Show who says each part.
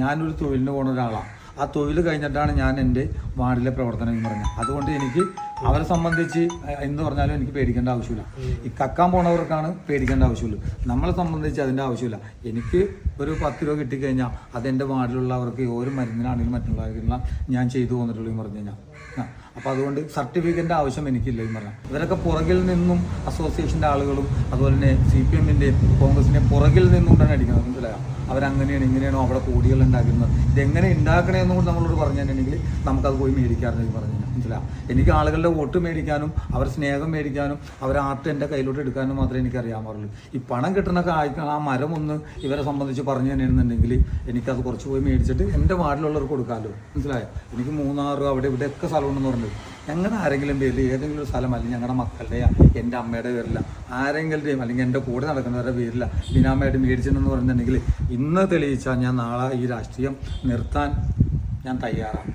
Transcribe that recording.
Speaker 1: ഞാനൊരു തൊഴിലിന് പോകുന്ന ഒരാളാണ്. ആ തൊഴിൽ കഴിഞ്ഞിട്ടാണ് ഞാൻ എൻ്റെ വാർഡിലെ പ്രവർത്തനം എന്ന് പറഞ്ഞത്. അതുകൊണ്ട് എനിക്ക് അവരെ സംബന്ധിച്ച് എന്ന് പറഞ്ഞാലും എനിക്ക് പേടിക്കേണ്ട ആവശ്യമില്ല. ഈ കക്കാൻ പോണവർക്കാണ് പേടിക്കേണ്ട ആവശ്യമുള്ളൂ. നമ്മളെ സംബന്ധിച്ച് അതിൻ്റെ ആവശ്യമില്ല. എനിക്ക് ഒരു 10 രൂപ കിട്ടിക്കഴിഞ്ഞാൽ അതെൻ്റെ വാർഡിലുള്ളവർക്ക് ഓരോ മരുന്നിനാണെങ്കിലും മറ്റുള്ളവർക്കെല്ലാം ഞാൻ ചെയ്തു പോന്നിട്ടുള്ളൂ എന്ന് പറഞ്ഞു കഴിഞ്ഞാൽ. അപ്പോൾ അതുകൊണ്ട് സർട്ടിഫിക്കറ്റിൻ്റെ ആവശ്യം എനിക്കില്ല എന്ന് പറഞ്ഞാൽ. ഇവരൊക്കെ പുറകിൽ നിന്നും അസോസിയേഷൻ്റെ ആളുകളും അതുപോലെ തന്നെ CPM-ൻ്റെയും കോൺഗ്രസിൻ്റെയും പുറകിൽ നിന്നുകൊണ്ടാണ് അടിക്കുന്നത്. മനസ്സിലായോ? അവരങ്ങനെയാണ് ഇങ്ങനെയാണോ അവിടെ കോടികൾ ഉണ്ടാക്കുന്നത്, ഇതെങ്ങനെ ഉണ്ടാക്കണമെന്നും കൂടി നമ്മളോട് പറഞ്ഞിട്ടുണ്ടെങ്കിൽ നമുക്കത് പോയി മേടിക്കാറുണ്ടെന്ന് പറഞ്ഞു. മനസ്സിലാവും? എനിക്ക് ആളുകളുടെ വോട്ട് മേടിക്കാനും അവർ സ്നേഹം മേടിക്കാനും അവർ ആർട്ട് എൻ്റെ കയ്യിലോട്ട് എടുക്കാനും മാത്രമേ എനിക്ക് അറിയാൻ പാടുള്ളൂ. ഈ പണം കിട്ടുന്ന ആ മരം ഒന്ന് ഇവരെ സംബന്ധിച്ച് പറഞ്ഞു തന്നെയാണെന്നുണ്ടെങ്കിൽ എനിക്കത് കുറച്ച് പോയി മേടിച്ചിട്ട് എൻ്റെ വാർഡിലുള്ളവർക്ക് കൊടുക്കാമല്ലോ. മനസ്സിലായോ? എനിക്ക് 3-6 അവിടെ ഇവിടെയൊക്കെ സ്ഥലമുണ്ടെന്ന് പറഞ്ഞത് ഞങ്ങളുടെ ആരെങ്കിലും പേരിൽ ഏതെങ്കിലും ഒരു സ്ഥലം, അല്ലെങ്കിൽ ഞങ്ങളുടെ മക്കളുടെയോ എൻ്റെ അമ്മയുടെ പേരില്ല, ആരെങ്കിലുടെയും അല്ലെങ്കിൽ എൻ്റെ കൂടെ നടക്കുന്നവരുടെ പേരില്ല ബിനാമായിട്ട് മേടിച്ചിട്ടുണ്ടെന്ന് പറഞ്ഞിട്ടുണ്ടെങ്കിൽ ഇന്ന് തെളിയിച്ചാൽ ഞാൻ നാളെ ഈ രാഷ്ട്രീയം നിർത്താൻ ഞാൻ തയ്യാറാണ്.